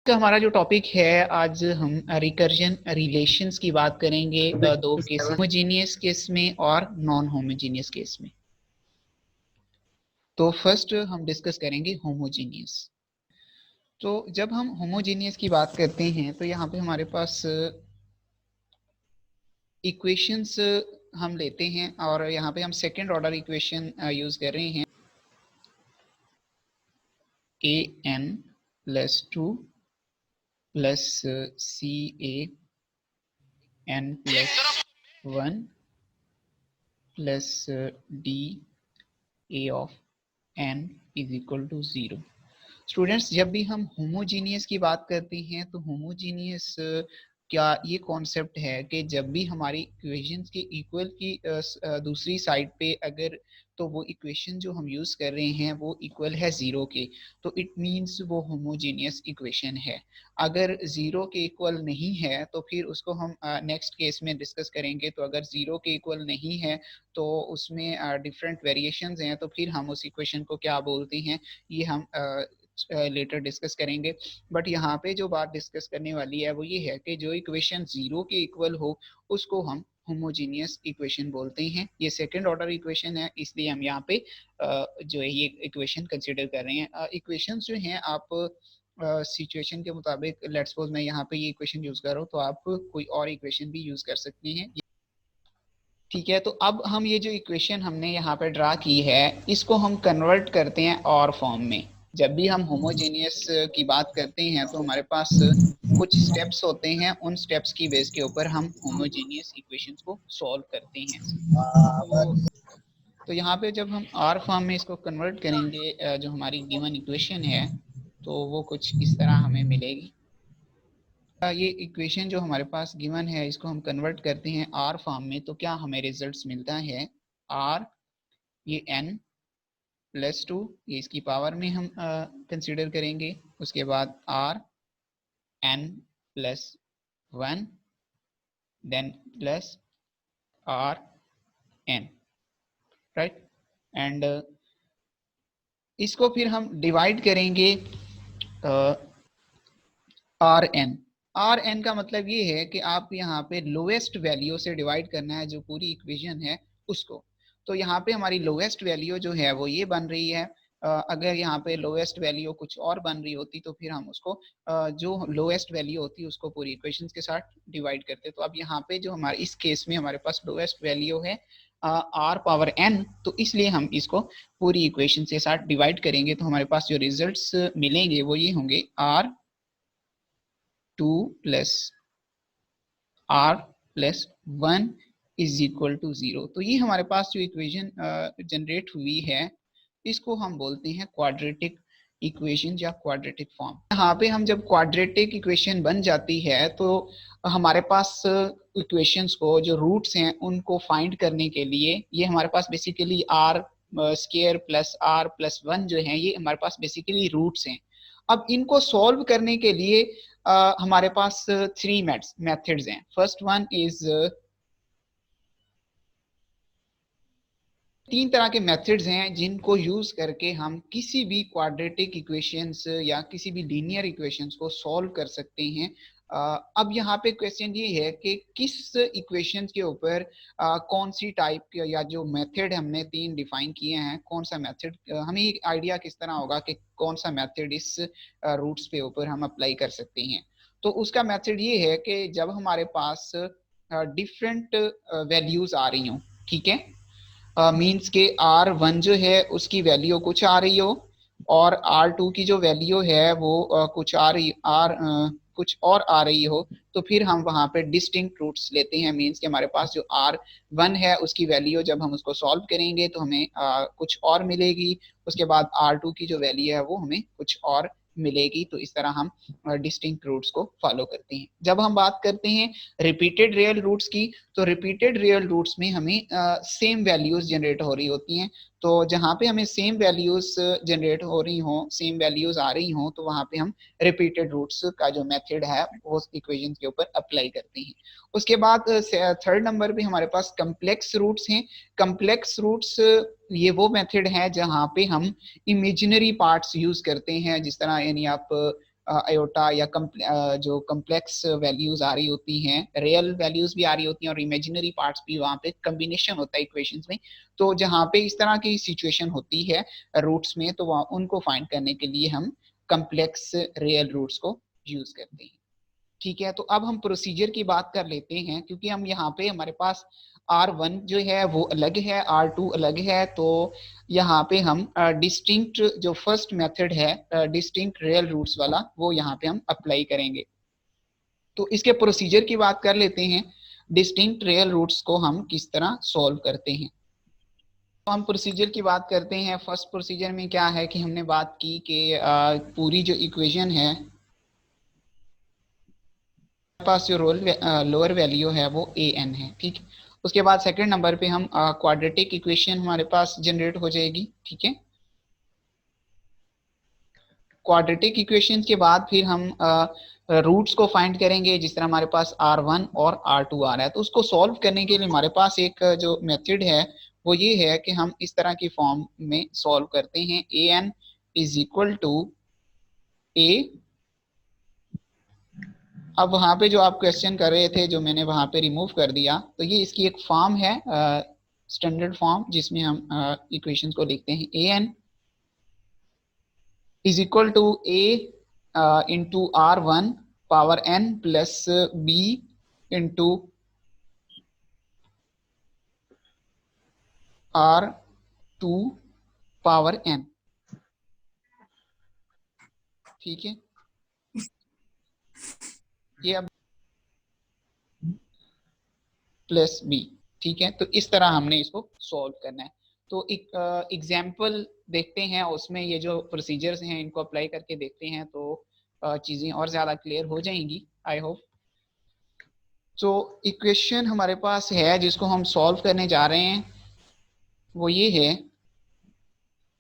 तो हमारा जो टॉपिक है आज हम रिकर्जन रिलेशंस की बात करेंगे दो केस, होमोजीनियस केस में और नॉन होमोजीनियस केस में। तो फर्स्ट हम डिस्कस करेंगे होमोजीनियस। तो जब हम होमोजीनियस की बात करते हैं तो यहाँ पे हमारे पास इक्वेशंस हम लेते हैं और यहाँ पे हम सेकेंड ऑर्डर इक्वेशन यूज कर रहे हैं। A N plus 2 plus C A N plus 1 plus D A of N is equal to 0। Students, जब भी हम होमोजीनियस की बात करते हैं तो होमोजीनियस क्या ये कॉन्सेप्ट है कि जब भी हमारी इक्वेशंस के इक्वल की दूसरी साइड पे अगर तो वो इक्वेशन जो हम यूज कर रहे हैं वो इक्वल है जीरो के, तो इट मींस वो होमोजीनियस इक्वेशन है। अगर जीरो के इक्वल नहीं है तो फिर उसको हम नेक्स्ट केस में डिस्कस करेंगे। तो अगर जीरो के इक्वल नहीं है तो उसमें डिफरेंट वेरिएशंस हैं, तो फिर हम उस इक्वेशन को क्या बोलते हैं ये हम लेटर डिस्कस करेंगे। बट यहाँ पे जो बात डिस्कस करने वाली है वो ये है कि जो इक्वेशन जीरो के इक्वल हो उसको हम होमोजीनियस इक्वेशन बोलते हैं। ये सेकंड ऑर्डर इक्वेशन है, इसलिए हम यहाँ पे जो है ये इक्वेशन कंसिडर कर रहे हैं। इक्वेशंस जो हैं आप सिचुएशन के मुताबिक, लेट्स सपोज मैं यहाँ पे ये इक्वेशन यूज कर रहा हूँ तो आप कोई और इक्वेशन भी यूज कर सकते हैं। ठीक है, तो अब हम ये जो इक्वेशन हमने यहाँ पे ड्रा की है इसको हम कन्वर्ट करते हैं और फॉर्म में। जब भी हम होमोजेनियस की बात करते हैं तो हमारे पास कुछ स्टेप्स होते हैं, उन स्टेप्स की बेस के ऊपर हम होमोजेनियस इक्वेशंस को सॉल्व करते हैं। तो यहाँ पे जब हम आर फॉर्म में इसको कन्वर्ट करेंगे, जो हमारी गिवन इक्वेशन है तो वो कुछ इस तरह हमें मिलेगी। ये इक्वेशन जो हमारे पास गिवन है इसको हम कन्वर्ट करते हैं आर फॉर्म में, तो क्या हमें रिजल्ट्स मिलता है आर, ये n प्लस 2, ये इसकी पावर में हम कंसिडर करेंगे। उसके बाद R n plus 1 then plus R n, right. And इसको फिर हम डिवाइड करेंगे आर एन का मतलब ये है कि आप यहाँ पे लोएस्ट वैल्यू से डिवाइड करना है जो पूरी इक्वेशन है उसको। तो यहाँ पे हमारी लोएस्ट वैल्यू जो है वो ये बन रही है। अगर यहाँ पे लोएस्ट वैल्यू कुछ और बन रही होती तो फिर हम उसको जो लोएस्ट वैल्यू होती है उसको पूरी इक्वेशंस के साथ डिवाइड करते। तो अब यहाँ पे जो हमारे इस केस में हमारे पास लोएस्ट वैल्यू है आर पावर एन, तो इसलिए हम इसको पूरी इक्वेशन के साथ डिवाइड करेंगे। तो हमारे पास जो रिजल्ट्स मिलेंगे वो ये होंगे R 2 plus R plus 1 is equal to 0। तो ये हमारे पास जो इक्वेशन जनरेट हुई है इसको हम बोलते हैं क्वाड्रेटिक इक्वेशन या क्वाड्रेटिक फॉर्म। यहाँ पे हम जब क्वाड्रेटिक इक्वेशन बन जाती है तो हमारे पास इक्वेशंस को जो रूट्स हैं उनको फाइंड करने के लिए ये हमारे पास basically R square plus R plus 1 जो है ये हमारे पास बेसिकली रूट्स हैं। अब इनको सॉल्व करने के लिए हमारे पास थ्री मेथड्स हैं। फर्स्ट वन इज, तीन तरह के मेथड्स हैं जिनको यूज करके हम किसी भी क्वाड्रेटिक इक्वेशंस या किसी भी लीनियर इक्वेशंस को सॉल्व कर सकते हैं। अब यहाँ पे क्वेश्चन ये है कि किस इक्वेशंस के ऊपर कौन सी टाइप या जो मेथड हमने तीन डिफाइन किए हैं कौन सा मेथड, हमें एक आइडिया किस तरह होगा कि कौन सा मेथड इस रूट्स पे ऊपर हम अप्लाई कर सकते हैं। तो उसका मेथड ये है कि जब हमारे पास डिफरेंट वैल्यूज आ रही हों, ठीक है, मीन्स के R1 जो है उसकी वैल्यू कुछ आ रही हो और R2 की जो वैल्यू है वो कुछ आ रही कुछ और आ रही हो, तो फिर हम वहां पे डिस्टिंक्ट रूट्स लेते हैं। मीन्स के हमारे पास जो R1 है उसकी वैल्यू जब हम उसको सॉल्व करेंगे तो हमें कुछ और मिलेगी, उसके बाद R2 की जो वैल्यू है वो हमें कुछ और मिलेगी। तो इस तरह हम डिस्टिंक्ट रूट्स को फॉलो करते हैं। जब हम बात करते हैं रिपीटेड रियल रूट्स की, तो रिपीटेड रियल रूट्स में हमें सेम वैल्यूज जनरेट हो रही होती हैं। तो जहाँ पे हमें सेम वैल्यूज जनरेट हो रही हो, सेम वैल्यूज आ रही हो, तो वहाँ पे हम रिपीटेड रूट्स का जो मेथड है वो इक्वेशन के ऊपर अप्लाई करते हैं। उसके बाद थर्ड नंबर पे हमारे पास कम्प्लेक्स रूट्स हैं। कम्प्लेक्स रूट्स ये वो मेथड है जहाँ पे हम इमेजिनरी पार्ट्स यूज करते हैं, जिस तरह यानी आप आयोटा या जो कम्प्लेक्स वैल्यूज आ रही होती हैं, रियल वैल्यूज भी आ रही होती हैं और इमेजिनरी पार्ट्स भी, वहां पे कम्बिनेशन होता है इक्वेशंस में। तो जहाँ पे इस तरह की सिचुएशन होती है रूट्स में, तो वहाँ उनको फाइंड करने के लिए हम कम्प्लेक्स रियल रूट्स को यूज करते हैं। ठीक है, तो अब हम प्रोसीजर की बात कर लेते हैं, क्योंकि हम यहाँ पे हमारे पास R1 जो है वो अलग है, R2 अलग है, तो यहाँ पे हम डिस्टिंक्ट जो फर्स्ट मेथड है डिस्टिंक्ट रियल रूट्स वाला, वो यहाँ पे हम अप्लाई करेंगे। तो इसके प्रोसीजर की बात कर लेते हैं, डिस्टिंक्ट रियल रूट्स को हम किस तरह सॉल्व करते हैं। तो हम प्रोसीजर की बात करते हैं। फर्स्ट प्रोसीजर में क्या है कि हमने बात की कि पूरी जो इक्वेशन है पास जो लोअर वैल्यू है वो ए एन है। ठीक, उसके बाद सेकंड नंबर पे हम क्वाड्रेटिक इक्वेशन हमारे पास जनरेट हो जाएगी। ठीक है, क्वाड्रेटिक इक्वेशन के बाद फिर हम रूट्स को फाइंड करेंगे, जिस तरह हमारे पास R1 और R2 आ रहा है। तो उसको सॉल्व करने के लिए हमारे पास एक जो मेथड है वो ये है कि हम इस तरह की फॉर्म में सॉल्व करते हैं, A N is equal to ए। अब वहां पे जो आप क्वेश्चन कर रहे थे, जो मैंने वहां पे रिमूव कर दिया, तो ये इसकी एक फॉर्म है, स्टैंडर्ड फॉर्म, जिसमें हम इक्वेशंस को लिखते हैं, A N is equal to A into R1 power n plus B into R2 power n। ठीक है, ये अब प्लस बी। ठीक है, तो इस तरह हमने इसको सॉल्व करना है। तो एक एग्जाम्पल देखते हैं, उसमें ये जो प्रोसीजर्स हैं इनको अप्लाई करके देखते हैं, तो चीज़ें और ज़्यादा क्लियर हो जाएंगी, आई होप। तो इक्वेशन हमारे पास है जिसको हम सॉल्व करने जा रहे हैं, वो ये है,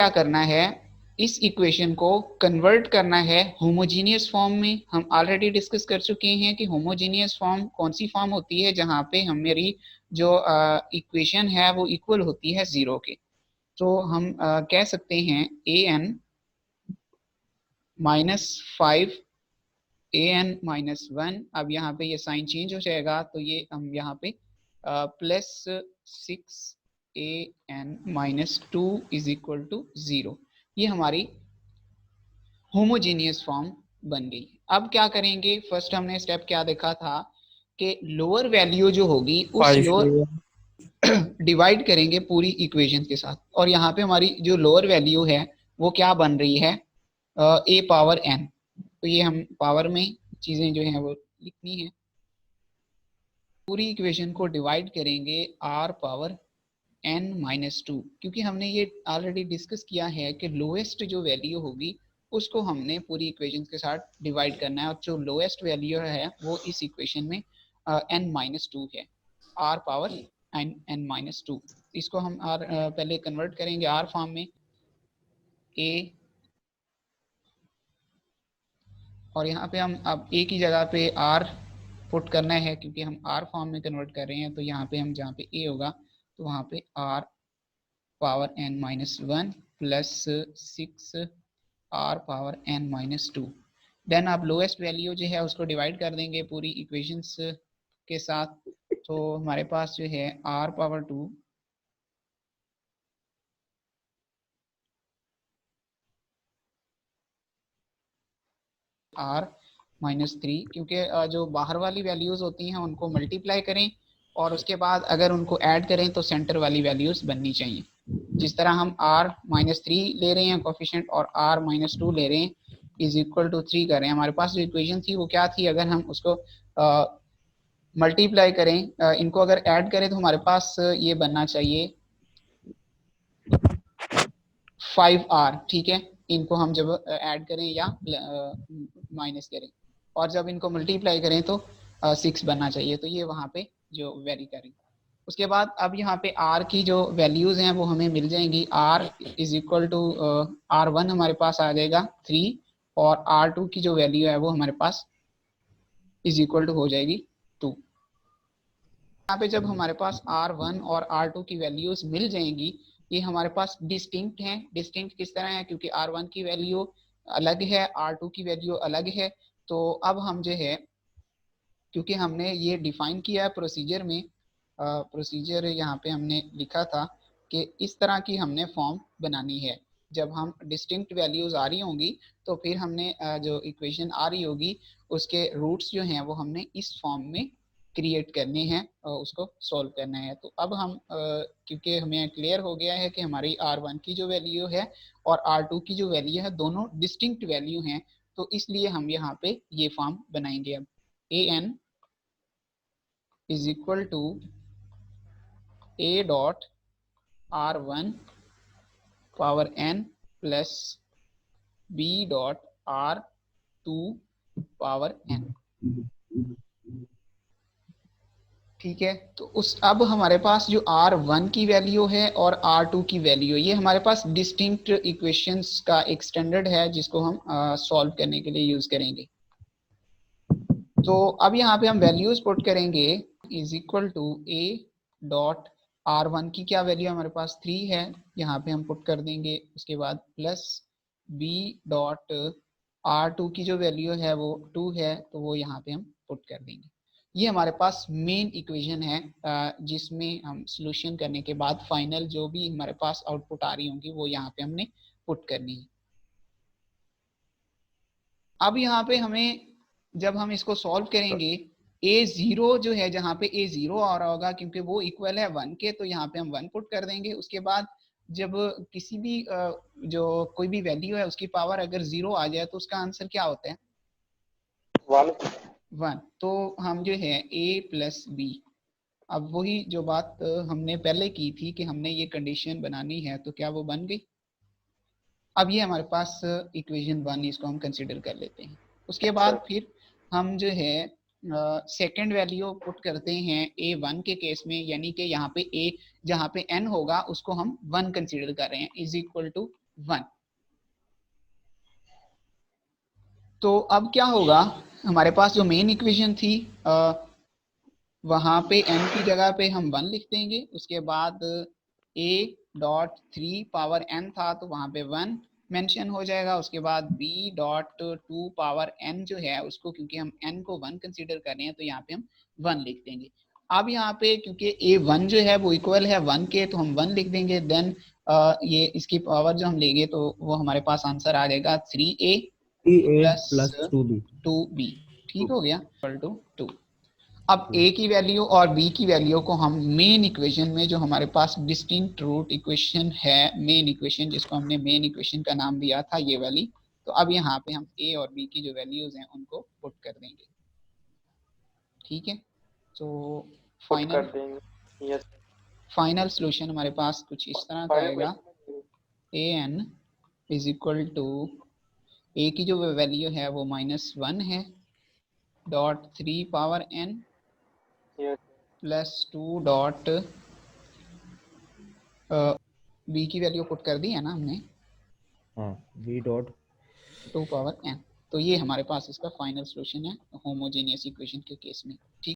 क्या करना है, इस इक्वेशन को कन्वर्ट करना है होमोजीनियस फॉर्म में। हम ऑलरेडी डिस्कस कर चुके हैं कि होमोजीनियस फॉर्म कौन सी फॉर्म होती है, जहाँ पे हमारी जो इक्वेशन है वो इक्वल होती है जीरो के। तो हम कह सकते हैं ए एन -5 ए एन -1। अब यहाँ पे ये साइन चेंज हो जाएगा, तो ये हम यहाँ पे +6 A N -2 is equal to 0। ये हमारी होमोजीनियस फॉर्म बन गई। अब क्या करेंगे, फर्स्ट हमने स्टेप क्या देखा था कि लोअर वैल्यू जो होगी उस लोअर डिवाइड करेंगे पूरी इक्वेशन के साथ, और यहाँ पे हमारी जो लोअर वैल्यू है वो क्या बन रही है, ए पावर एन। तो ये हम पावर में चीजें जो हैं वो लिखनी है। पूरी इक्वेशन को डिवाइड करेंगे आर पावर n-2, क्योंकि हमने ये ऑलरेडी डिस्कस किया है कि लोएस्ट जो वैल्यू होगी उसको हमने पूरी इक्वेशन के साथ डिवाइड करना है, और जो लोएस्ट वैल्यू है वो इस इक्वेशन में n-2 है, r पावर n-2। इसको हम पहले कन्वर्ट करेंगे r फॉर्म में, a, और यहाँ पे हम अब a की जगह पे r पुट करना है, क्योंकि हम r फॉर्म में कन्वर्ट कर रहे हैं। तो यहाँ पे हम जहाँ पे a होगा तो वहाँ पे r power n-1 plus 6 r power n-2। Then आप लोएस्ट वैल्यू जो है उसको डिवाइड कर देंगे पूरी इक्वेशंस के साथ। तो हमारे पास जो है r पावर 2 r-3, क्योंकि जो बाहर वाली वैल्यूज होती हैं उनको मल्टीप्लाई करें और उसके बाद अगर उनको ऐड करें तो सेंटर वाली वैल्यूज बननी चाहिए। जिस तरह हम r-3 ले रहे हैं कोफिशिएंट और r-2 ले रहे हैं, इज इक्वल टू 3 कर रहे हैं। हमारे पास जो इक्वेशन थी वो क्या थी, अगर हम उसको मल्टीप्लाई करें, इनको अगर ऐड करें तो हमारे पास ये बनना चाहिए 5r। ठीक है, इनको हम जब ऐड करें या माइनस करें, और जब इनको मल्टीप्लाई करें तो 6 बनना चाहिए। तो ये वहाँ पे जो वेरी करें। उसके बाद अब यहाँ पे r की जो वैल्यूज हैं वो हमें मिल जाएंगी। r is equal to r1 हमारे पास आ जाएगा 3, और r2 की जो वैल्यू है वो हमारे पास इज इक्वल टू हो जाएगी 2। यहाँ पे जब हमारे पास r1 और r2 की वैल्यूज मिल जाएंगी, ये हमारे पास डिस्टिंक्ट हैं। डिस्टिंक्ट किस तरह है, क्योंकि r1 की वैल्यू अलग है, R2 की वैल्यू अलग है। तो अब हम जो है, क्योंकि हमने ये डिफाइन किया है प्रोसीजर में, प्रोसीजर यहाँ पे हमने लिखा था कि इस तरह की हमने फॉर्म बनानी है। जब हम डिस्टिंक्ट वैल्यूज आ रही होंगी तो फिर हमने जो इक्वेशन आ रही होगी उसके रूट्स जो हैं वो हमने इस फॉर्म में क्रिएट करने हैं और उसको सॉल्व करना है। तो अब हम क्योंकि हमें क्लियर हो गया है कि हमारी R1 की जो वैल्यू है और R2 की जो वैल्यू है दोनों डिस्टिंक्ट वैल्यू हैं, तो इसलिए हम यहाँ पे ये फॉर्म बनाएंगे। अब an is equal to a dot r1 power n plus b dot r2 power n। ठीक है, तो उस अब हमारे पास जो R1 की वैल्यू है और R2 की वैल्यू, ये हमारे पास डिस्टिंक्ट इक्वेशंस का एक स्टैंडर्ड है जिसको हम सॉल्व करने के लिए यूज करेंगे। तो अब यहाँ पे हम वैल्यूज पुट करेंगे, is equal to a dot R1 की क्या वैल्यू हमारे पास 3 है, यहाँ पे हम पुट कर देंगे। उसके बाद प्लस b डॉट R2 की जो वैल्यू है वो 2 है, तो वो यहाँ पे हम पुट कर देंगे। ये हमारे पास मेन इक्वेशन है जिसमें हम सॉल्यूशन करने के बाद फाइनल जो भी हमारे पास आउटपुट आ रही होंगी वो यहाँ पे हमने पुट करनी है। अब यहाँ पे हमें जब हम इसको सॉल्व करेंगे, a0 जो है जहाँ पे a0 आ रहा होगा क्योंकि वो इक्वल है 1 के, तो यहाँ पे हम 1 पुट कर देंगे। उसके बाद जब किसी भी जो कोई भी वैल्यू है उसकी पावर अगर 0 आ जाए तो उसका आंसर क्या होता है? 1। तो हम जो है a प्लस b, अब वही जो बात हमने पहले की थी कि हमने ये कंडीशन बनानी है, तो क्या वो बन गई? अब ये हमारे पास इक्वेशन 1, इसको हम कंसिडर कर लेते हैं। उसके बाद फिर हम जो है सेकेंड वैल्यू पुट करते हैं a1 के केस में, यानी कि यहाँ पे a जहाँ पे n होगा उसको हम 1 कंसिडर कर रहे हैं, इज इक्वल टू 1। तो अब क्या होगा, हमारे पास जो मेन इक्वेशन थी वहां पे n की जगह पे हम 1 लिख देंगे। उसके बाद a डॉट 3 पावर n था तो वहां पे 1 मेंशन हो जाएगा। उसके बाद b डॉट 2 पावर n जो है उसको, क्योंकि हम n को 1 कंसीडर कर रहे हैं तो यहाँ पे हम 1 लिख देंगे। अब यहाँ पे क्योंकि a1 जो है वो इक्वल है 1 के, तो हम 1 लिख देंगे। देन ये इसकी पावर जो हम लेंगे तो वो हमारे पास आंसर आ जाएगा 3a प्लस 2b। ठीक हो गया, इक्वल टू 2। अब a की वैल्यू और b की वैल्यू को हम मेन इक्वेशन में, जो हमारे पास डिस्टिंक्ट रूट इक्वेशन है, मेन इक्वेशन जिसको हमने मेन इक्वेशन का नाम दिया था ये वाली, तो अब यहाँ पे हम a और b की जो वैल्यूज हैं उनको पुट कर देंगे। ठीक है, तो फाइनल सॉल्यूशन हमारे पास कुछ इस तरह का आएगा। an is equal to a की जो वैल्यू है वो -1 है dot 3 power n plus 2 dot b की वैल्यू पुट कर दी है ना हमने, v डॉट 2 पावर n। तो ये हमारे पास इसका फाइनल सॉल्यूशन है होमोजेनियस इक्वेशन के केस में। ठीक।